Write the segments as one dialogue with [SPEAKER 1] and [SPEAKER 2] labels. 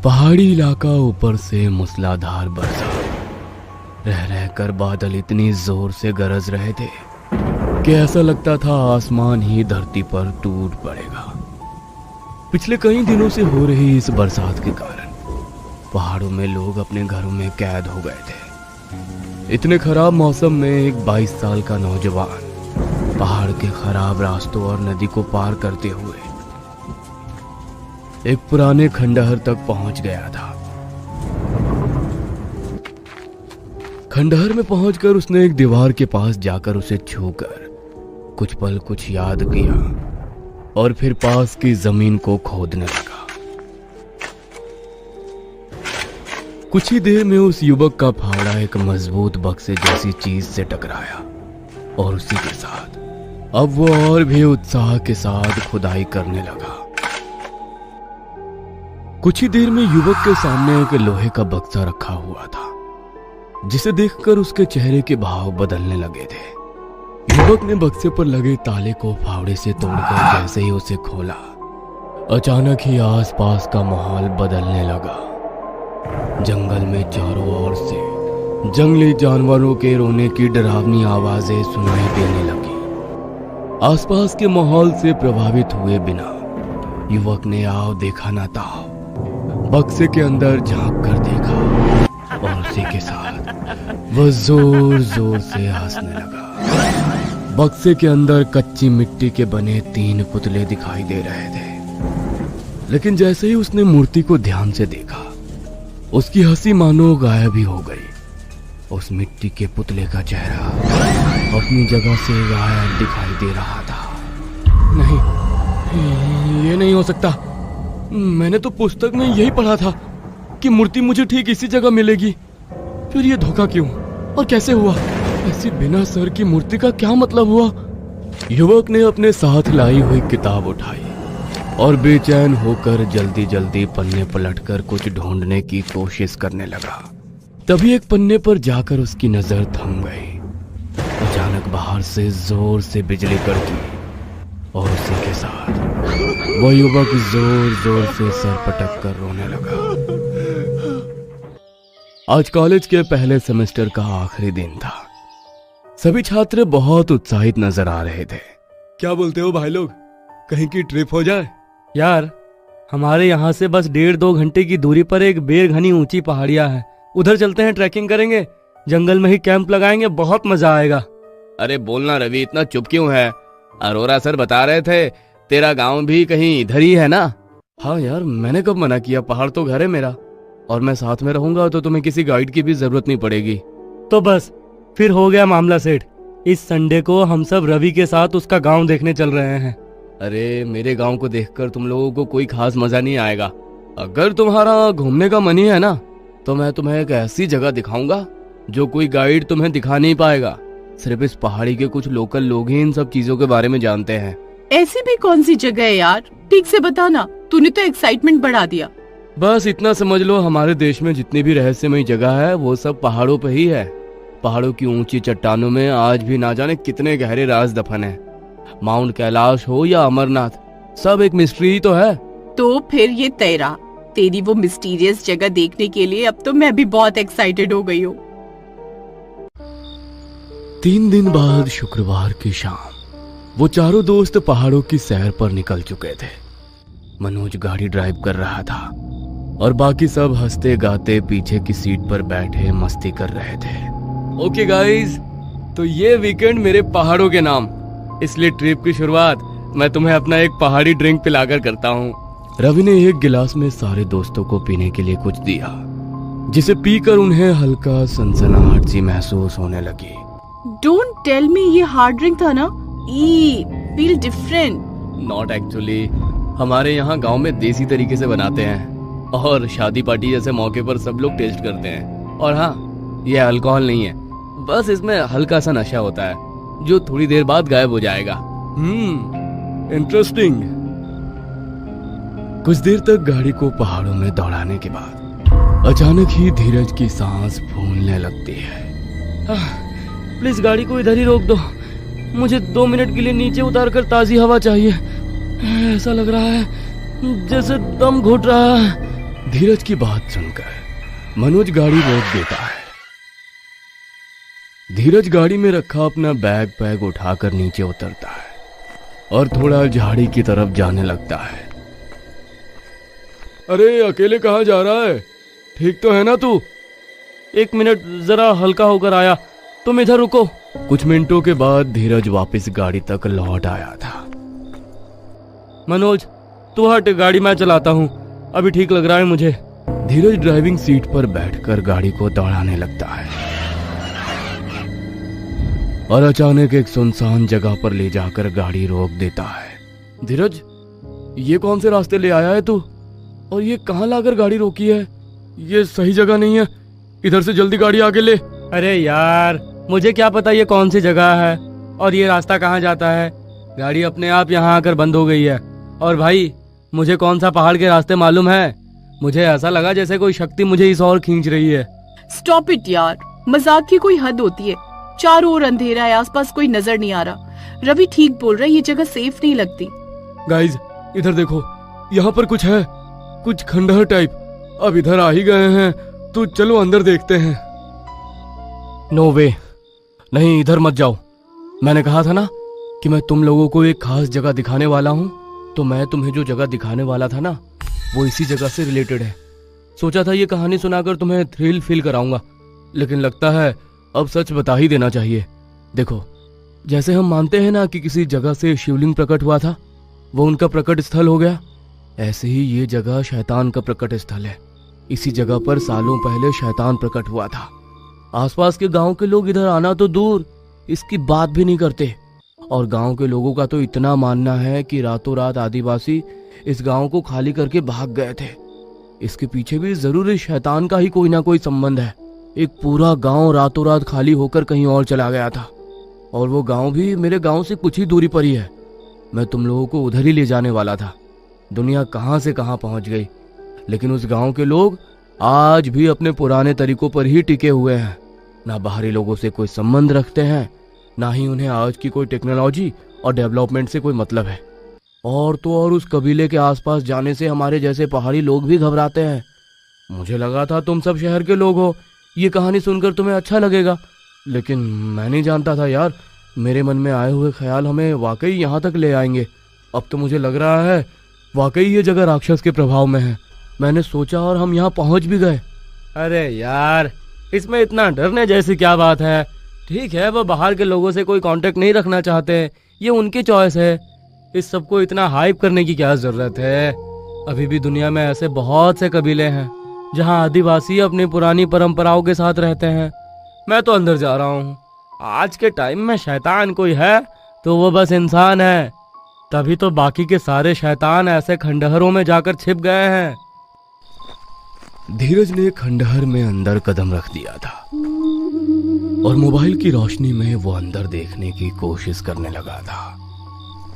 [SPEAKER 1] पहाड़ी इलाका, ऊपर से मूसलाधार बरसात। रह रहकर बादल इतनी जोर से गरज रहे थे कि ऐसा लगता था आसमान ही धरती पर टूट पड़ेगा। पिछले कई दिनों से हो रही इस बरसात के कारण पहाड़ों में लोग अपने घरों में कैद हो गए थे। इतने खराब मौसम में एक 22 साल का नौजवान पहाड़ के खराब रास्तों और नदी को पार करते हुए एक पुराने खंडहर तक पहुंच गया था। खंडहर में पहुंचकर उसने एक दीवार के पास जाकर उसे छूकर कुछ पल कुछ याद किया और फिर पास की जमीन को खोदने लगा। कुछ ही देर में उस युवक का फावड़ा एक मजबूत बक्से जैसी चीज से टकराया और उसी के साथ अब वो और भी उत्साह के साथ खुदाई करने लगा। कुछ ही देर में युवक के सामने एक लोहे का बक्सा रखा हुआ था, जिसे देखकर उसके चेहरे के भाव बदलने लगे थे। युवक ने बक्से पर लगे ताले को फावड़े से तोड़कर जैसे ही उसे खोला, अचानक ही आसपास का माहौल बदलने लगा। जंगल में चारों ओर से जंगली जानवरों के रोने की डरावनी आवाजें सुनाई देने लगी। आसपास के माहौल से प्रभावित हुए बिना युवक ने आओ देखा ना ताओ बक्से के अंदर झांक कर देखा और उसी के साथ वह जोर जोर से हंसने लगा। बक्से के अंदर कच्ची मिट्टी के बने 3 पुतले दिखाई दे रहे थे, लेकिन जैसे ही उसने मूर्ति को ध्यान से देखा उसकी हंसी मानो गायब ही हो गई। उस मिट्टी के पुतले का चेहरा अपनी जगह से गायब दिखाई दे रहा था। नहीं, ये नहीं हो सकता। मैंने तो पुस्तक में यही पढ़ा था कि मूर्ति मुझे ठीक इसी जगह मिलेगी। फिर ये धोखा क्यों और कैसे हुआ? ऐसी बिना सर की मूर्ति का क्या मतलब हुआ? युवक ने अपने साथ लाई हुई किताब उठाई और बेचैन होकर जल्दी जल्दी पन्ने पलटकर कुछ ढूंढने की कोशिश करने लगा। तभी एक पन्ने पर जाकर उसकी नजर थम गई। अचानक बाहर से जोर से बिजली कड़की और उसी के साथ वह युवक जोर जोर से सर पटक कर रोने लगा। आज कॉलेज के पहले सेमेस्टर का आखिरी दिन था। सभी छात्र बहुत उत्साहित नजर आ रहे थे। क्या बोलते हो भाई लोग, कहीं की ट्रिप हो जाए?
[SPEAKER 2] यार, हमारे यहाँ से बस 1.5-2 घंटे की दूरी पर एक बेर घनी ऊंची पहाड़ियाँ हैं। उधर चलते हैं, ट्रैकिंग करेंगे, जंगल में ही कैंप लगाएंगे, बहुत मजा आएगा।
[SPEAKER 1] अरे बोलना रवि, इतना चुप क्यों है? अरोरा सर बता रहे थे तेरा गांव भी कहीं इधर ही है ना? हाँ यार, मैंने कब मना किया? पहाड़ तो घर है मेरा और मैं साथ में रहूंगा तो तुम्हें किसी गाइड की भी जरूरत नहीं पड़ेगी।
[SPEAKER 2] तो बस फिर हो गया मामला सेट। इस संडे को हम सब रवि के साथ उसका गांव देखने चल रहे हैं।
[SPEAKER 1] अरे मेरे गांव को देखकर तुम लोगों को कोई खास मजा नहीं आएगा। अगर तुम्हारा घूमने का मन ही है ना तो मैं तुम्हें एक ऐसी जगह दिखाऊंगा जो कोई गाइड तुम्हें दिखा नहीं पाएगा। सिर्फ इस पहाड़ी के कुछ लोकल लोग ही इन सब चीजों के बारे में जानते हैं।
[SPEAKER 3] ऐसी भी कौन सी जगह है यार? ठीक से बताना, तूने तो एक्साइटमेंट बढ़ा दिया।
[SPEAKER 1] बस इतना समझ लो, हमारे देश में जितनी भी रहस्यमय जगह है वो सब पहाड़ों पे ही है। पहाड़ों की ऊंची चट्टानों में आज भी ना जाने कितने गहरे राज दफन है। माउंट कैलाश हो या अमरनाथ, सब एक मिस्ट्री ही तो है।
[SPEAKER 3] तो फिर ये तेरी वो मिस्टीरियस जगह देखने के लिए अब तो मैं भी बहुत एक्साइटेड हो गई हूँ।
[SPEAKER 1] 3 दिन बाद शुक्रवार की शाम वो चारों दोस्त पहाड़ों की सैर पर निकल चुके थे। मनोज गाड़ी ड्राइव कर रहा था और बाकी सब हंसते गाते पीछे की सीट पर बैठे मस्ती कर रहे थे। ओके गाइस, तो ये वीकेंड मेरे पहाड़ों के नाम, इसलिए ट्रिप की शुरुआत मैं तुम्हें अपना एक पहाड़ी ड्रिंक पिलाकर करता हूँ। रवि ने एक गिलास में सारे दोस्तों को पीने के लिए कुछ दिया, जिसे पीकर उन्हें हल्का सनसनाहट सी महसूस होने लगी।
[SPEAKER 3] डोंट टेल मी ये हार्ड ड्रिंक था ना? ई फील डिफरेंट।
[SPEAKER 1] नॉट एक्चुअली, हमारे यहाँ गांव में देसी तरीके से बनाते हैं और शादी पार्टी जैसे मौके पर सब लोग टेस्ट करते हैं। और हाँ, ये अल्कोहल नहीं है, बस इसमें हल्का सा नशा होता है जो थोड़ी देर बाद गायब हो जाएगा। इंटरेस्टिंग। कुछ देर तक गाड़ी को पहाड़ों में दौड़ाने के बाद अचानक ही धीरज की सांस फूलने लगती है।
[SPEAKER 2] प्लीज गाड़ी को इधर ही रोक दो, मुझे 2 मिनट के लिए नीचे उतारकर ताजी हवा चाहिए। ऐसा लग रहा है जैसे दम घुट रहा है।
[SPEAKER 1] धीरज की बात सुनकर मनोज गाड़ी रोक देता है। धीरज गाड़ी में रखा अपना बैग उठाकर नीचे उतरता है और थोड़ा झाड़ी की तरफ जाने लगता है। अरे अकेले कहाँ जा रहा है? ठीक तो है ना तू?
[SPEAKER 2] 1 मिनट, जरा हल्का होकर आया, तुम इधर रुको।
[SPEAKER 1] कुछ मिनटों के बाद धीरज वापस गाड़ी तक लौट आया था।
[SPEAKER 2] मनोज तू हट, गाड़ी मैं चलाता हूँ, अभी ठीक लग रहा है मुझे।
[SPEAKER 1] धीरज ड्राइविंग सीट पर बैठकर गाड़ी को दौड़ाने लगता है और अचानक एक सुनसान जगह पर ले जाकर गाड़ी रोक देता है। धीरज, ये कौन से रास्ते ले आया है तू? और ये कहाँ लाकर गाड़ी रोकी है? ये सही जगह नहीं है, इधर से जल्दी गाड़ी आगे ले।
[SPEAKER 2] अरे यार, मुझे क्या पता ये कौन सी जगह है और ये रास्ता कहाँ जाता है। गाड़ी अपने आप यहाँ आकर बंद हो गई है। और भाई, मुझे कौन सा पहाड़ के रास्ते मालूम है? मुझे ऐसा लगा जैसे कोई शक्ति मुझे इस ओर खींच रही है।
[SPEAKER 3] स्टॉप इट यार, मजाक की कोई हद होती है। चारों ओर अंधेरा है, आसपास कोई नजर नहीं आ रहा। रवि ठीक बोल रहा है, ये जगह सेफ नहीं लगती।
[SPEAKER 1] गाइज, इधर देखो, यहाँ पर कुछ है, कुछ खंडहर टाइप। अब इधर आ ही गए हैं तो चलो अंदर देखते हैं। नो वे, नहीं, इधर मत जाओ। मैंने कहा था ना कि मैं तुम लोगों को एक खास जगह दिखाने वाला हूँ। तो मैं तुम्हें जो जगह दिखाने वाला था ना, वो इसी जगह से रिलेटेड है। सोचा था ये कहानी सुनाकर तुम्हें थ्रिल फील कराऊंगा, लेकिन लगता है अब सच बता ही देना चाहिए। देखो, जैसे हम मानते हैं ना कि किसी जगह से शिवलिंग प्रकट हुआ था, वो उनका प्रकट स्थल हो गया, ऐसे ही ये जगह शैतान का प्रकट स्थल है। इसी जगह पर सालों पहले शैतान प्रकट हुआ था। आसपास के गांव के लोग इधर आना तो दूर, इसकी बात भी नहीं करते। और गांव के लोगों का तो इतना मानना है कि रातों रात आदिवासी इस गांव को खाली करके भाग गए थे। इसके पीछे भी जरूर इस शैतान का ही कोई ना कोई संबंध है। एक पूरा गांव रातों रात खाली होकर कहीं और चला गया था, और वो गांव भी मेरे गांव से कुछ ही दूरी पर ही है। मैं तुम लोगों को उधर ही ले जाने वाला था। दुनिया कहां से कहां पहुंच गई, लेकिन उस गांव के लोग आज भी अपने पुराने तरीकों पर ही टिके हुए हैं। ना बाहरी लोगों से कोई संबंध रखते हैं, ना ही उन्हें आज की कोई टेक्नोलॉजी और डेवलपमेंट से कोई मतलब है। और तो और उस कबीले के आसपास जाने से हमारे जैसे पहाड़ी लोग भी घबराते हैं। मुझे लगा था तुम सब शहर के लोग हो, ये कहानी सुनकर तुम्हें अच्छा लगेगा, लेकिन मैं नहीं जानता था यार, मेरे मन में आए हुए ख्याल हमें वाकई यहाँ तक ले आएंगे। अब तो मुझे लग रहा है वाकई ये जगह राक्षस के प्रभाव में है। मैंने सोचा और हम यहाँ पहुँच भी गए।
[SPEAKER 2] अरे यार, इसमें इतना डरने जैसी क्या बात है? ठीक है, वो बाहर के लोगों से कोई कांटेक्ट नहीं रखना चाहते, ये उनकी चॉइस है। इस सबको इतना हाइप करने की क्या जरूरत है? अभी भी दुनिया में ऐसे बहुत से कबीले हैं जहां आदिवासी अपनी पुरानी परंपराओं के साथ रहते हैं। मैं तो अंदर जा रहा हूँ। आज के टाइम में शैतान कोई है तो वो बस इंसान है, तभी तो बाकी के सारे शैतान ऐसे खंडहरों में जाकर छिप गए हैं।
[SPEAKER 1] धीरज ने खंडहर में अंदर कदम रख दिया था और मोबाइल की रोशनी में वो अंदर देखने की कोशिश करने लगा था।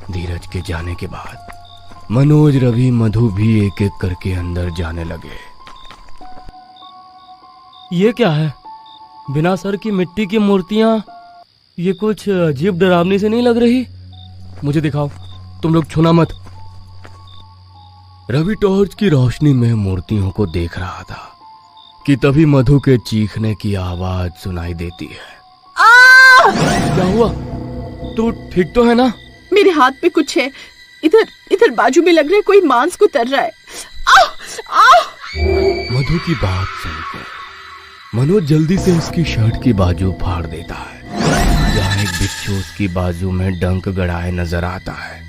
[SPEAKER 1] धीरज के जाने के बाद मनोज, रवि, मधु भी एक एक करके अंदर जाने लगे।
[SPEAKER 2] ये क्या है? बिना सर की मिट्टी की मूर्तियां, ये कुछ अजीब डरावनी से नहीं लग रही?
[SPEAKER 1] मुझे दिखाओ, तुम लोग छूना मत। रवि टॉर्च की रोशनी में मूर्तियों को देख रहा था कि तभी मधु के चीखने की आवाज सुनाई देती है। क्या हुआ? तू ठीक तो है ना?
[SPEAKER 3] मेरे हाथ पे कुछ है, इधर इधर बाजू में लग रहा है कोई मांस को तर रहा है।
[SPEAKER 1] मधु की बात सुनकर मनोज जल्दी से उसकी शर्ट की बाजू फाड़ देता है, जहां एक बिच्छू उसकी बाजू में डंक गड़ाए नजर आता है।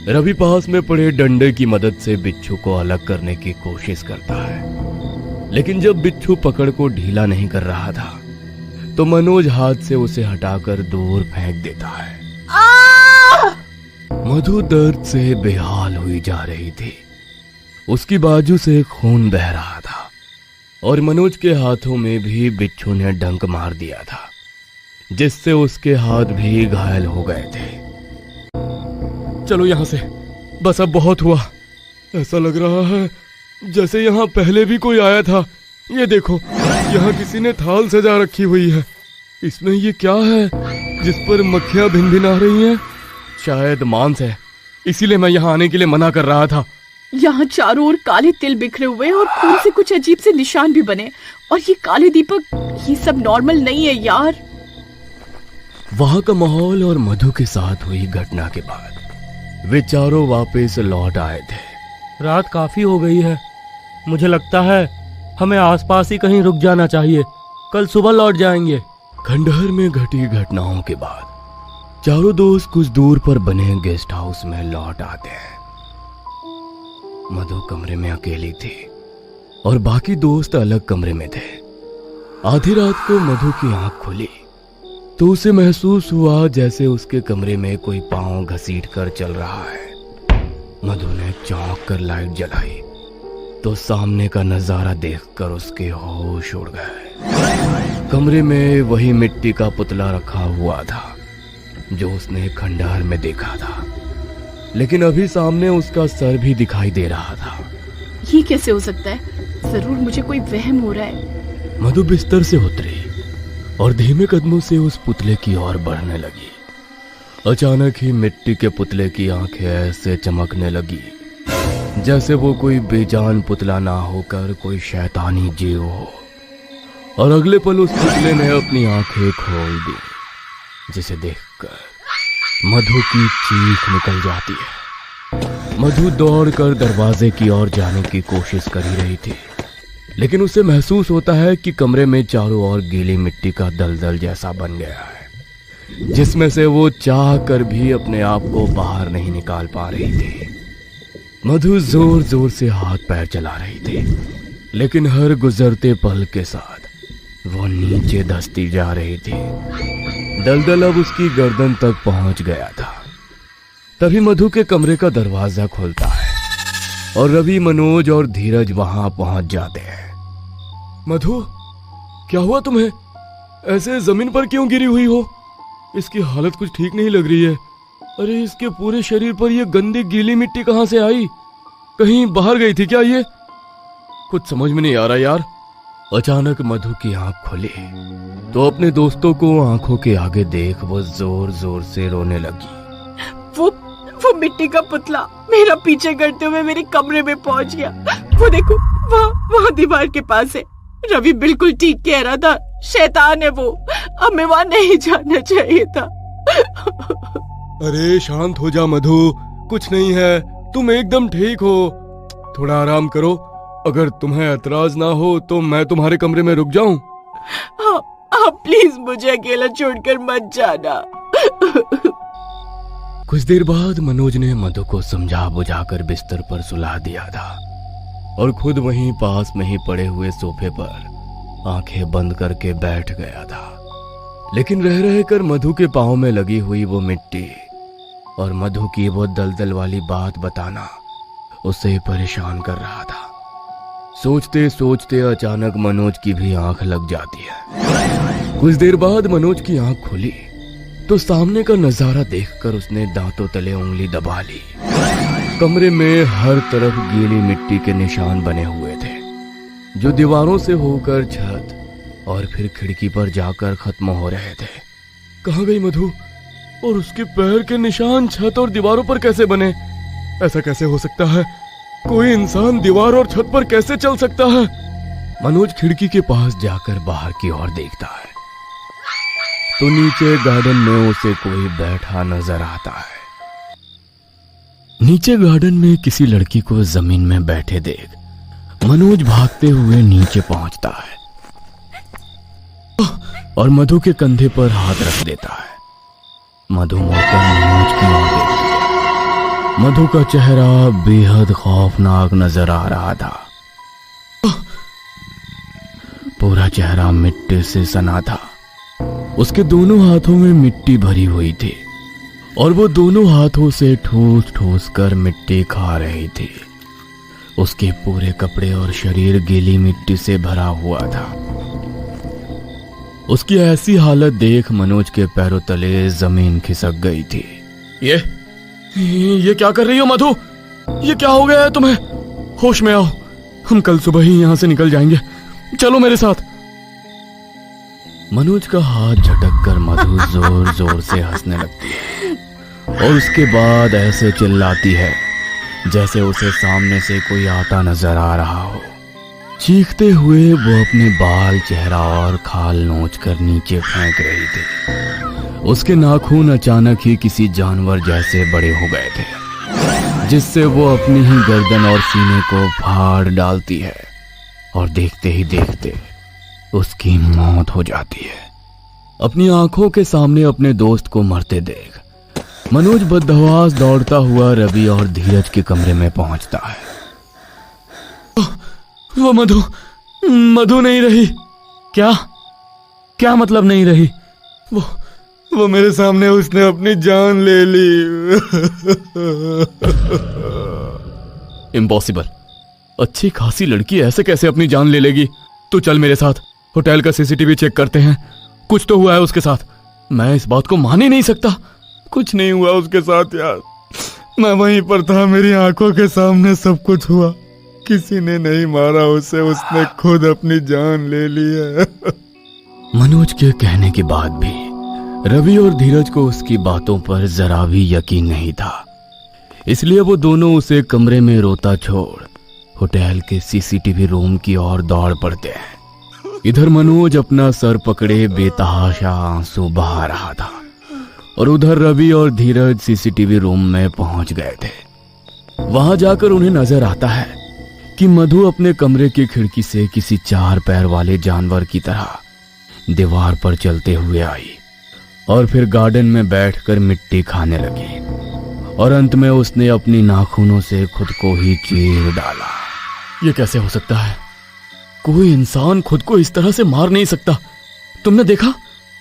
[SPEAKER 1] रवि पास में पड़े डंडे की मदद से बिच्छू को अलग करने की कोशिश करता है, लेकिन जब बिच्छू पकड़ को ढीला नहीं कर रहा था तो मनोज हाथ से उसे हटाकर दूर फेंक देता है। मधु दर्द से बेहाल हुई जा रही थी। उसकी बाजू से खून बह रहा था और मनोज के हाथों में भी बिच्छू ने डंक मार दिया था, जिससे उसके हाथ भी घायल हो गए थे। चलो यहां से, बस अब बहुत हुआ। ऐसा लग रहा है जैसे यहाँ पहले भी कोई आया था। ये देखो, यहाँ किसी ने थाल सजा रखी हुई है। इसमें ये क्या है जिस पर मक्खियां भिनभिना रही हैं? शायद मांस है, इसीलिए मैं यहाँ आने के लिए मना कर रहा था।
[SPEAKER 3] यहाँ चारों ओर काले तिल बिखरे हुए और खून से कुछ अजीब से निशान भी बने। और ये काले दीपक, ये सब नॉर्मल नहीं है यार।
[SPEAKER 1] वहां का माहौल और मधु के साथ हुई घटना के बाद वे चारों वापस लौट आए थे।
[SPEAKER 2] रात काफी हो गई है, मुझे लगता है हमें आसपास ही कहीं रुक जाना चाहिए, कल सुबह लौट जाएंगे।
[SPEAKER 1] खंडहर में घटी घटनाओं के बाद चारों दोस्त कुछ दूर पर बने गेस्ट हाउस में लौट आते हैं। मधु कमरे में अकेली थी और बाकी दोस्त अलग कमरे में थे। आधी रात को मधु की आंख खुली तो उसे महसूस हुआ जैसे उसके कमरे में कोई पांव घसीट कर चल रहा है। मधु ने चौंक कर लाइट जलाई तो सामने का नजारा देखकर उसके होश उड़ गए। कमरे में वही मिट्टी का पुतला रखा हुआ था जो उसने खंडहर में देखा था, लेकिन अभी सामने उसका सर भी दिखाई दे रहा था।
[SPEAKER 3] ये कैसे हो सकता है? जरूर मुझे कोई वहम हो रहा है।
[SPEAKER 1] मधु बिस्तर से उतरी और धीमे कदमों से उस पुतले की ओर बढ़ने लगी। अचानक ही मिट्टी के पुतले की आंखें ऐसे चमकने लगी जैसे वो कोई बेजान पुतला ना होकर कोई शैतानी जीव हो। और अगले पल उस पुतले ने अपनी आंखें खोल दी, जिसे देखकर मधु की चीख निकल जाती है। मधु दौड़कर दरवाजे की ओर जाने की कोशिश कर ही रही थी, लेकिन उसे महसूस होता है कि कमरे में चारों ओर गीली मिट्टी का दलदल जैसा बन गया है, जिसमें से वो चाह कर भी अपने आप को बाहर नहीं निकाल पा रही थी। मधु जोर जोर से हाथ पैर चला रही थी, लेकिन हर गुजरते पल के साथ वो नीचे धंसती जा रही थी। दलदल अब उसकी गर्दन तक पहुंच गया था। तभी मधु के कमरे का दरवाजा खुलता है और रवि, मनोज और धीरज वहां पहुंच जाते हैं। मधु, क्या हुआ तुम्हें? ऐसे जमीन पर क्यों गिरी हुई हो? इसकी हालत कुछ ठीक नहीं लग रही है। अरे, इसके पूरे शरीर पर यह गंदी गीली मिट्टी कहां से आई? कहीं बाहर गई थी क्या ये? कुछ समझ में नहीं आ रहा यार। अचानक मधु की आंख खुली तो अपने दोस्तों को आंखों के आगे देख वो जोर जोर से रोने लगी।
[SPEAKER 3] वो मिट्टी का पुतला मेरा पीछे करते हुए मेरे कमरे में पहुंच गया। वो देखो, वहाँ दीवार के पास है। रवि बिल्कुल ठीक कह रहा था, शैतान है वो। हमें वहाँ नहीं जाना चाहिए था।
[SPEAKER 1] अरे शांत हो जा मधु, कुछ नहीं है, तुम एकदम ठीक हो। थोड़ा आराम करो। अगर तुम्हें एतराज ना हो तो मैं तुम्हारे कमरे में रुक जाऊं?
[SPEAKER 3] हाँ, प्लीज मुझे अकेला छोड़कर मत जाना।
[SPEAKER 1] कुछ देर बाद मनोज ने मधु को समझा बुझाकर बिस्तर पर सुला दिया था और खुद वहीं पास में ही पड़े हुए सोफे पर आंखें बंद करके बैठ गया था। लेकिन रह रह कर मधु के पांव में लगी हुई वो मिट्टी और मधु की वो दलदल वाली बात बताना उसे परेशान कर रहा था। सोचते सोचते अचानक मनोज की भी आंख लग जाती है। कुछ देर बाद मनोज की आंख खुली तो सामने का नजारा देखकर उसने दांतों तले उंगली दबा ली। कमरे में हर तरफ गीली मिट्टी के निशान बने हुए थे, जो दीवारों से होकर छत और फिर खिड़की पर जाकर खत्म हो रहे थे। कहाँ गई मधु? और उसके पैर के निशान छत और दीवारों पर कैसे बने? ऐसा कैसे हो सकता है? कोई इंसान दीवार और छत पर कैसे चल सकता है? मनोज खिड़की के पास जाकर बाहर की ओर देखता है तो नीचे गार्डन में उसे कोई बैठा नजर आता है। नीचे गार्डन में किसी लड़की को जमीन में बैठे देख मनोज भागते हुए नीचे पहुंचता है और मधु के कंधे पर हाथ रख देता है। मधु मुड़कर मनोज की ओर देखती है। मधु का चेहरा बेहद खौफनाक नजर आ रहा था। पूरा चेहरा मिट्टी से सना था। उसके दोनों हाथों में मिट्टी भरी हुई थी और वो दोनों हाथों से ठूस ठूस कर मिट्टी खा रही थी। उसके पूरे कपड़े और शरीर गीली मिट्टी से भरा हुआ था। उसकी ऐसी हालत देख मनोज के पैरों तले जमीन खिसक गई थी। ये क्या कर रही हो मधु? ये क्या हो गया है तुम्हें? होश में आओ, हम कल सुबह ही यहां से निकल जाएंगे, चलो मेरे साथ। मनोज का हाथ झटक कर मधु जोर जोर से हंसने लगती है और उसके बाद ऐसे चिल्लाती है जैसे उसे सामने से कोई आता नजर आ रहा हो। चीखते हुए वो अपने बाल, चेहरा और खाल नोच कर नीचे फेंक रही थी। उसके नाखून अचानक ही किसी जानवर जैसे बड़े हो गए थे, जिससे वो अपनी ही गर्दन और सीने को फाड़ डालती है और देखते ही देखते उसकी मौत हो जाती है। अपनी आंखों के सामने अपने दोस्त को मरते देख मनोज बदहवास दौड़ता हुआ रवि और धीरज के कमरे में पहुंचता है।
[SPEAKER 2] वो मधु नहीं रही। क्या मतलब नहीं रही?
[SPEAKER 1] वो मेरे सामने उसने अपनी जान ले ली। इम्पॉसिबल। अच्छी खासी लड़की ऐसे कैसे अपनी जान ले लेगी? तू चल मेरे साथ, होटल का सीसीटीवी चेक करते हैं। कुछ तो हुआ है उसके साथ। मैं इस बात को मान ही नहीं सकता। कुछ नहीं हुआ उसके साथ यार। मैं वहीं पर था, मेरी आंखों के सामने सब कुछ हुआ। किसी ने नहीं मारा उसे, उसने खुद अपनी जान ले ली है। मनोज के कहने के बाद भी रवि और धीरज को उसकी बातों पर जरा भी यकीन नहीं था, इसलिए वो दोनों उसे कमरे में रोता छोड़ होटल के सीसीटीवी रूम की ओर दौड़ पड़ते हैं। इधर मनोज अपना सर पकड़े बेतहाशा आंसू बहा रहा था और उधर रवि और धीरज सीसीटीवी रूम में पहुंच गए थे। वहां जाकर उन्हें नजर आता है कि मधु अपने कमरे की खिड़की से किसी 4 पैर वाले जानवर की तरह दीवार पर चलते हुए आई और फिर गार्डन में बैठकर मिट्टी खाने लगी और अंत में उसने अपनी नाखूनों से खुद को ही चीर डाला। ये कैसे हो सकता है? कोई इंसान खुद को इस तरह से मार नहीं सकता। तुमने देखा?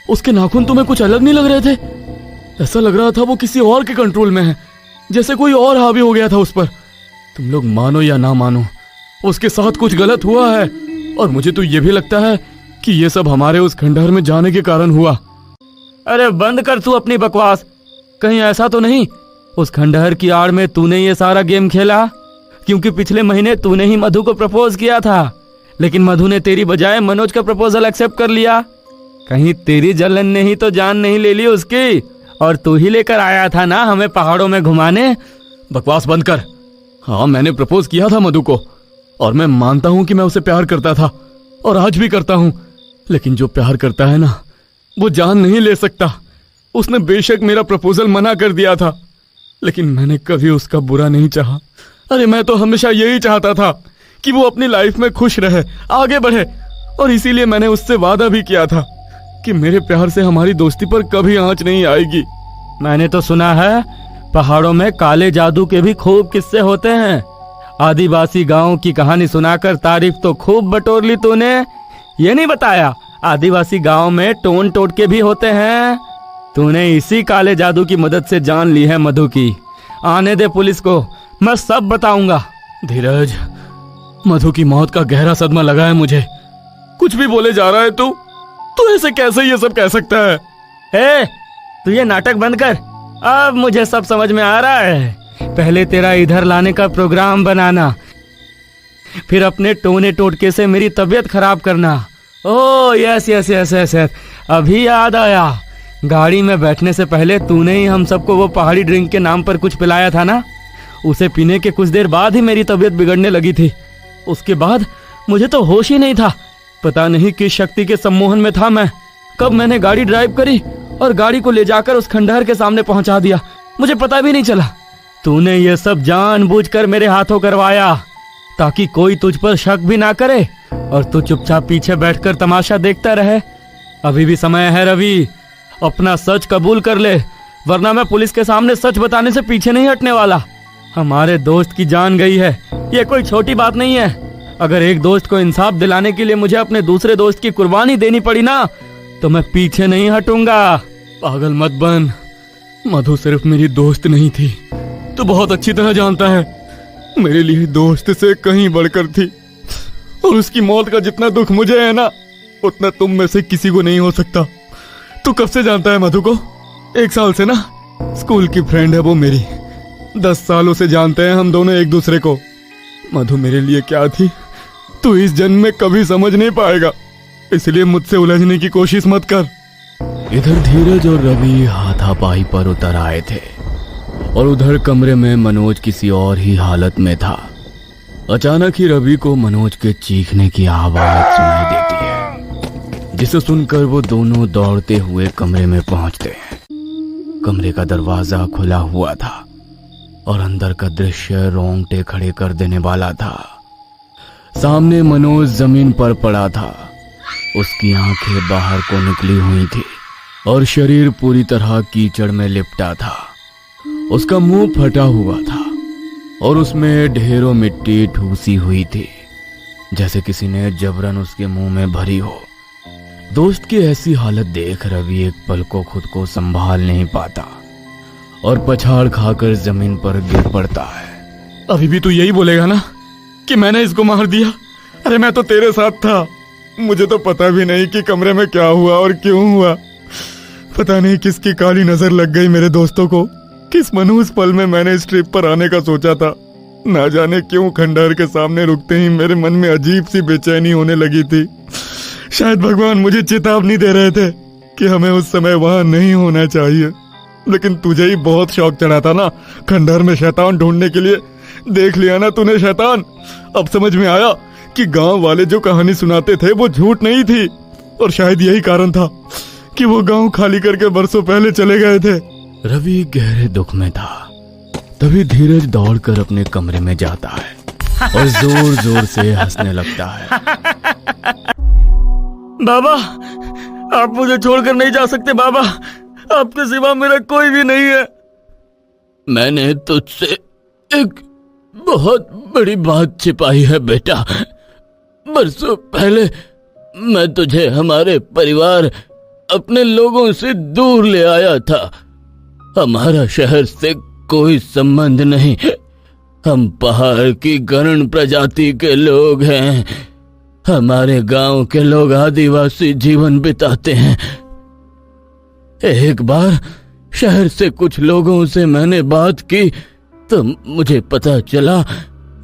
[SPEAKER 1] उसके नाखून तुम्हें कुछ अलग नहीं लग रहे थे? ऐसा लग रहा था वो किसी और के कंट्रोल में है, जैसे कोई और हावी हो गया था उस पर। तुम लोग मानो या ना मानो, उसके साथ कुछ गलत हुआ है और मुझे तो ये भी लगता है कि ये सब हमारे उस खंडहर में जाने के कारण हुआ।
[SPEAKER 2] अरे बंद कर तू अपनी बकवास। कहीं ऐसा तो नहीं उस खंडहर की आड़ में तूने ये सारा गेम खेला? क्योंकि पिछले महीने तूने ही मधु को प्रपोज किया था, लेकिन मधु ने तेरी बजाय मनोज का प्रपोजल एक्सेप्ट कर लिया। कहीं तेरी जलन ने ही तो जान नहीं ले ली उसकी, और तू ही लेकर आया था ना हमें पहाड़ों में घुमाने।
[SPEAKER 1] बकवास बंद कर। हाँ, मैंने प्रपोज किया था मधु को और मैं मानता हूं कि मैं उसे प्यार करता था और आज भी करता हूं, लेकिन जो प्यार करता है ना वो जान नहीं ले सकता। उसने बेशक मेरा प्रपोजल मना कर दिया था, लेकिन मैंने कभी उसका बुरा नहीं चाहा। अरे मैं तो हमेशा यही चाहता था कि वो अपनी लाइफ में खुश रहे, आगे बढ़े, और इसीलिए मैंने उससे वादा भी किया था कि मेरे प्यार से हमारी दोस्ती पर कभी आंच नहीं आएगी।
[SPEAKER 2] मैंने तो सुना है पहाड़ों में काले जादू के भी खूब किस्से होते हैं। आदिवासी गांव की कहानी सुनाकर तारीफ तो खूब बटोर ली तूने। ये नहीं बताया आदिवासी गांव में टोन टोटके भी होते हैं। तूने इसी काले जादू की मदद से जान ली है मधु की। आने दे पुलिस को, मैं सब बताऊंगा।
[SPEAKER 1] धीरज, मधु की मौत का गहरा सदमा लगा है मुझे। कुछ भी बोले जा रहा है तू ऐसे कैसे ये सब कह सकता है?
[SPEAKER 2] हे, तू ये नाटक बंद कर। अब मुझे सब समझ में आ रहा है। पहले तेरा इधर लाने का प्रोग्राम बनाना, फिर अपने टोने टोटके से मेरी तबीयत खराब करना। Oh yes yes yes yes yes, अभी याद आया। गाड़ी में बैठने से पहले तूने ही हम सबको वो पहाड़ी ड्रिंक के नाम पर कुछ पिलाया था ना। उसे पीने के कुछ देर बाद ही मेरी तबीयत बिगड़ने लगी थी। उसके बाद मुझे तो होश ही नहीं था। पता नहीं किस शक्ति के सम्मोहन में था मैं। कब मैंने गाड़ी ड्राइव करी और गाड़ी को ले जाकर उस खंडहर के सामने पहुंचा दिया, मुझे पता भी नहीं चला। तूने ये सब जानबूझकर मेरे हाथों करवाया ताकि कोई तुझ पर शक भी ना करे और तू चुपचाप पीछे बैठकर तमाशा देखता रहे। अभी भी समय है रवि, अपना सच कबूल कर ले, वरना मैं पुलिस के सामने सच बताने से पीछे नहीं हटने वाला। हमारे दोस्त की जान गई है, ये कोई छोटी बात नहीं है। अगर एक दोस्त को इंसाफ दिलाने के लिए मुझे अपने दूसरे दोस्त की कुर्बानी देनी पड़ी ना, तो मैं पीछे नहीं हटूंगा।
[SPEAKER 1] पागल मत बन। मधु सिर्फ मेरी दोस्त नहीं थी, तू बहुत अच्छी तरह जानता है। मेरे लिए दोस्त से कहीं बढ़कर थी, और उसकी मौत का जितना दुख मुझे है ना, उतना तुम में से किसी को नहीं हो सकता। तू कब से जानता है मधु को? 1 साल से ना। स्कूल की फ्रेंड है वो मेरी। 10 सालों से जानते हैं हम दोनों एक दूसरे को। मधु मेरे लिए क्या थी तू इस जन्म में कभी समझ नहीं पाएगा, इसलिए मुझसे उलझने की कोशिश मत कर। इधर धीरज और रवि हाथापाई पर उतर आए थे और उधर कमरे में मनोज किसी और ही हालत में था। अचानक ही रवि को मनोज के चीखने की आवाज सुनाई देती है, जिसे सुनकर वो दोनों दौड़ते हुए कमरे में पहुंचते हैं। कमरे का दरवाजा खुला हुआ था और अंदर का दृश्य रोंगटे खड़े कर देने वाला था। सामने मनोज जमीन पर पड़ा था। उसकी आंखें बाहर को निकली हुई थी और शरीर पूरी तरह कीचड़ में लिपटा था। उसका मुंह फटा हुआ था और उसमें ढेरों मिट्टी ठूसी हुई थी, जैसे किसी ने जबरन उसके मुंह में भरी हो। दोस्त की ऐसी हालत देख रवि एक पल को खुद को संभाल नहीं पाता और पछाड़ खाकर जमीन पर गिर पड़ता है।
[SPEAKER 2] अभी भी तू यही बोलेगा ना कि मैंने इसको मार दिया? अरे मैं तो तेरे साथ था। मुझे तो पता भी नहीं कि कमरे में क्या हुआ और क्यों हुआ। पता नहीं किसकी काली नजर लग गई मेरे दोस्तों को। किस मनहूस पल में मैंने इस ट्रिप पर आने का सोचा था। ना जाने क्यों खंडहर के सामने रुकते ही मेरे मन में अजीब सी बेचैनी होने लगी थी। शायद भगवान मुझे चेतावनी दे रहे थे कि हमें उस समय वहां नहीं होना चाहिए। लेकिन तुझे ही बहुत शौक चढ़ा था ना खंडहर में शैतान ढूंढने के लिए। देख लिया ना तूने शैतान। अब समझ में आया कि गांव वाले जो कहानी सुनाते थे वो झूठ नहीं थी, और शायद यही कारण था कि वो गांव खाली करके बरसों पहले चले गए थे।
[SPEAKER 1] रवि गहरे दुख में था। तभी धीरज दौड़कर अपने कमरे में जाता है और जोर जोर से हंसने लगता है।
[SPEAKER 2] बाबा, आप मुझे छोड़कर नहीं जा सकते बाबा। आपके सिवा मेरा कोई भी नहीं है।
[SPEAKER 1] मैंने तुझसे एक बहुत बड़ी बात छिपाई है बेटा। बरसों पहले मैं तुझे हमारे परिवार, अपने लोगों से दूर ले आया था। हमारा शहर से कोई संबंध नहीं। हम पहाड़ की गरुड़ प्रजाति के लोग हैं। हमारे गांव के लोग आदिवासी जीवन बिताते हैं। एक बार शहर से कुछ लोगों से मैंने बात की तो मुझे पता चला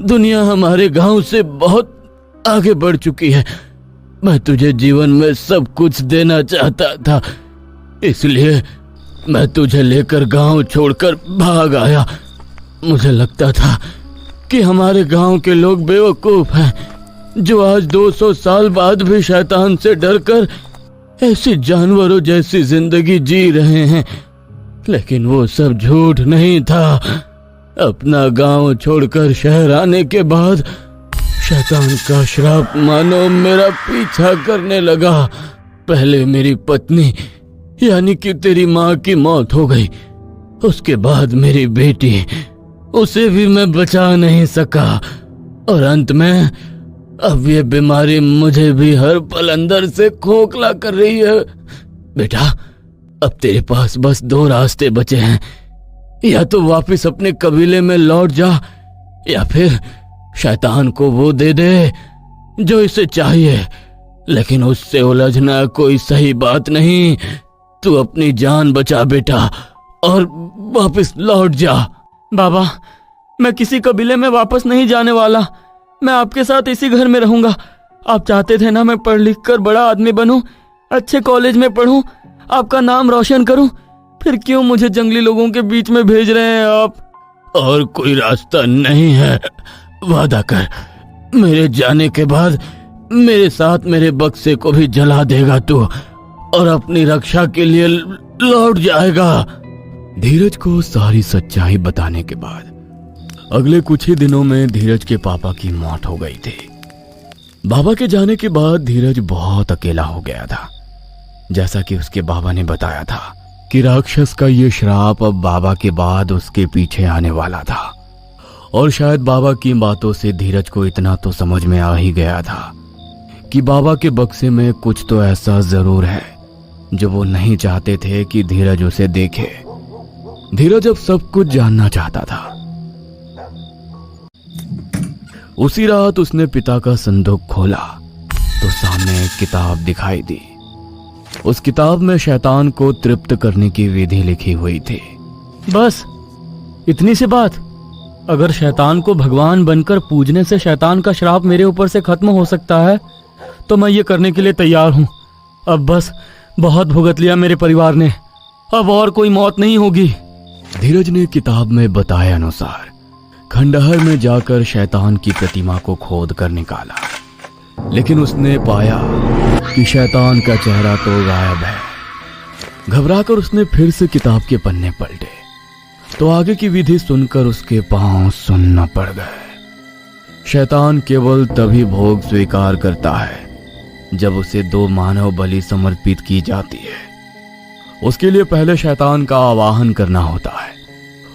[SPEAKER 1] दुनिया हमारे गांव से बहुत आगे बढ़ चुकी है। मैं तुझे जीवन में सब कुछ देना चाहता था, इसलिए मैं तुझे लेकर गांव छोड़कर भाग आया। मुझे लगता था कि हमारे गांव के लोग बेवकूफ हैं, जो आज 200 साल बाद भी शैतान से डरकर ऐसी जानवरों जैसी जिंदगी जी रहे हैं। लेकिन वो सब झूठ नहीं था। अपना गांव छोड़कर शहर आने के बाद शैतान का श्राप मानो मेरा पीछा करने लगा। पहले मेरी पत्नी यानी कि तेरी माँ की मौत हो गई। उसके बाद मेरी बेटी, उसे भी मैं बचा नहीं सका। और अंत में अब ये बीमारी मुझे भी हर पल अंदर से खोखला कर रही है। बेटा, अब तेरे पास बस 2 रास्ते बचे हैं। या तो वापस अपने कबीले में लौट जा, या फिर शैतान को वो दे दे जो इसे चाहिए। लेकिन उससे उलझना कोई सही बात नहीं। तू अपनी जान बचा बेटा और वापस लौट जा।
[SPEAKER 2] बाबा, मैं किसी कबीले में वापस नहीं जाने वाला। मैं आपके साथ इसी घर में रहूंगा। आप चाहते थे ना मैं पढ़ लिख कर बड़ा आदमी बनूं, अच्छे कॉलेज में पढूं, आपका नाम रोशन करूं। फिर क्यों मुझे जंगली लोगों के बीच में भेज रहे हैं आप?
[SPEAKER 1] और कोई रास्ता नहीं है। वादा कर, मेरे जाने के बाद मेरे साथ मेरे बक्से को भी जला देगा तू, और अपनी रक्षा के लिए लौट जाएगा। धीरज को सारी सच्चाई बताने के बाद अगले कुछ ही दिनों में धीरज के पापा की मौत हो गई थी। बाबा के जाने के बाद धीरज बहुत अकेला हो गया था। जैसा कि उसके बाबा ने बताया था कि राक्षस का ये श्राप अब बाबा के बाद उसके पीछे आने वाला था। और शायद बाबा की बातों से धीरज को इतना तो समझ में आ ही गया था कि बाबा के बक्से में कुछ तो ऐसा जरूर है जो वो नहीं चाहते थे कि धीरज उसे देखे। धीरज अब सब कुछ जानना चाहता था। उसी रात उसने पिता का संदूक खोला तो सामने एक किताब दिखाई दी। उस किताब में शैतान को तृप्त करने की विधि लिखी हुई थी।
[SPEAKER 2] बस इतनी सी बात? अगर शैतान को भगवान बनकर पूजने से शैतान का श्राप मेरे ऊपर से खत्म हो सकता है तो मैं ये करने के लिए तैयार हूँ। अब बस बहुत भुगत लिया मेरे परिवार ने। अब और कोई मौत नहीं होगी।
[SPEAKER 1] धीरज ने किताब में बताए अनुसार खंडहर में जाकर शैतान की प्रतिमा को खोद कर निकाला, लेकिन उसने पाया कि शैतान का चेहरा तो गायब है। घबराकर उसने फिर से किताब के पन्ने पलटे तो आगे की विधि सुनकर उसके पांव सुन्न पड़ गए। शैतान केवल तभी भोग स्वीकार करता है जब उसे 2 मानव बलि समर्पित की जाती है। उसके लिए पहले शैतान का आवाहन करना होता है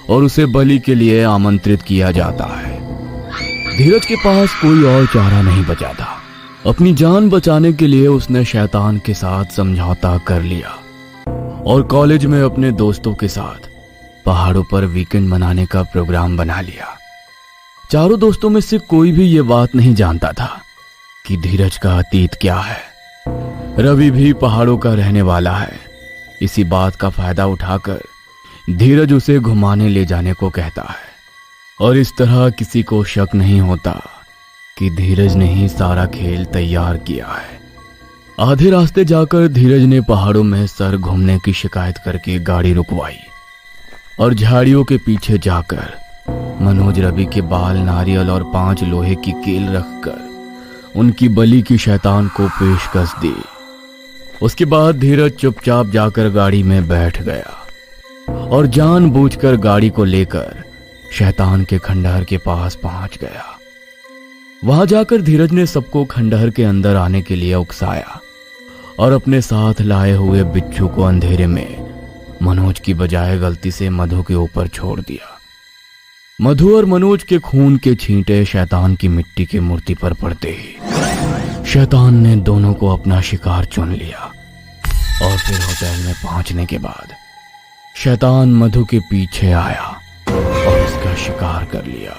[SPEAKER 1] और उसे बलि के लिए आमंत्रित किया जाता है। धीरज के पास कोई और चारा नहीं बचा था। अपनी जान बचाने के लिए उसने शैतान के साथ समझौता कर लिया और कॉलेज में अपने दोस्तों के साथ पहाड़ों पर वीकेंड मनाने का प्रोग्राम बना लिया। चारों दोस्तों में से कोई भी ये बात नहीं जानता था कि धीरज का अतीत क्या है। रवि भी पहाड़ों का रहने वाला है। इसी बात का फायदा उठाकर धीरज उसे घुमाने ले जाने को कहता है और इस तरह किसी को शक नहीं होता कि धीरज ने ही सारा खेल तैयार किया है। आधे रास्ते जाकर धीरज ने पहाड़ों में सर घूमने की शिकायत करके गाड़ी रुकवाई और झाड़ियों के पीछे जाकर मनोज रवि के बाल, नारियल और 5 लोहे की कील रखकर उनकी बलि की शैतान को पेशकश दी। उसके बाद धीरज चुपचाप जाकर गाड़ी में बैठ गया और जानबूझकर गाड़ी को लेकर शैतान के खंडहर के पास पहुंच गया। वहां जाकर धीरज ने सबको खंडहर के अंदर आने के लिए उकसाया और अपने साथ लाए हुए बिच्छू को अंधेरे में मनोज की बजाय गलती से मधु के ऊपर छोड़ दिया। मधु और मनोज के खून के छींटे शैतान की मिट्टी की मूर्ति पर पड़ते ही शैतान ने दोनों को अपना शिकार चुन लिया और फिर होटल में पहुंचने के बाद शैतान मधु के पीछे आया और उसका शिकार कर लिया।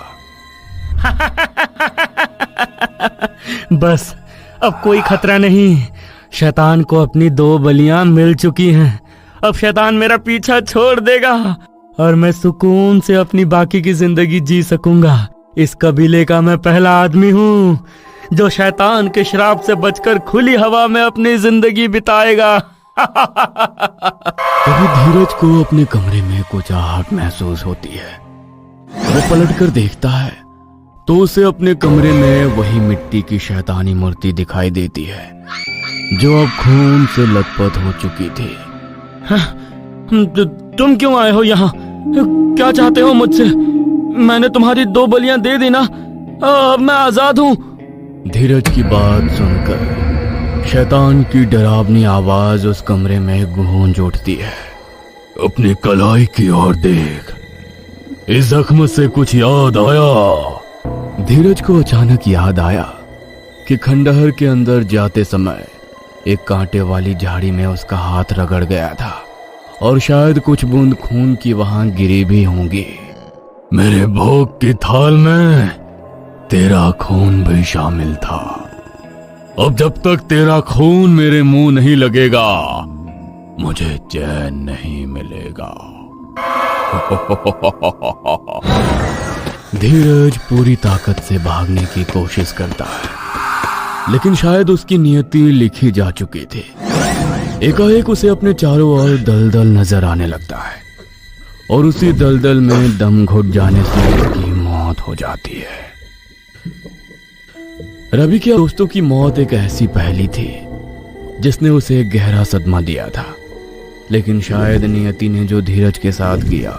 [SPEAKER 2] बस अब कोई खतरा नहीं। शैतान को अपनी 2 बलियां मिल चुकी हैं। अब शैतान मेरा पीछा छोड़ देगा और मैं सुकून से अपनी बाकी की जिंदगी जी सकूंगा। इस कबीले का मैं पहला आदमी हूँ जो शैतान के श्राप से बचकर खुली हवा में अपनी जिंदगी बिताएगा।
[SPEAKER 1] तभी धीरज को अपने कमरे में कुछ आहट महसूस होती है। वो पलटकर देखता है तो उसे अपने कमरे में वही मिट्टी की शैतानी मूर्ति दिखाई देती है जो अब खून से लथपथ हो चुकी थी।
[SPEAKER 2] तुम क्यों आए हो यहाँ? क्या चाहते हो मुझसे? मैंने तुम्हारी 2 बलियां दे दी ना, अब मैं आजाद हूँ।
[SPEAKER 1] धीरज की बात सुनकर शैतान की डरावनी आवाज उस कमरे में गूंज उठती है। अपनी कलाई की ओर देख, इस जख्म से कुछ याद आया। धीरज को अचानक याद आया कि खंडहर के अंदर जाते समय एक कांटे वाली झाड़ी में उसका हाथ रगड़ गया था और शायद कुछ बूंद खून की वहां गिरी भी होंगी। मेरे भोग की थाल में तेरा खून भी शामिल था। अब जब तक तेरा खून मेरे मुंह नहीं लगेगा मुझे चैन नहीं मिलेगा। धीरज पूरी ताकत से भागने की कोशिश करता है लेकिन शायद उसकी नियति लिखी जा चुकी थी। एकाएक उसे अपने चारों ओर दलदल नजर आने लगता है और उसी दलदल में दम घुट जाने से उसकी मौत हो जाती है। रवि के दोस्तों की मौत एक ऐसी पहेली थी जिसने उसे गहरा सदमा दिया था, लेकिन शायद नियति ने जो धीरज के साथ किया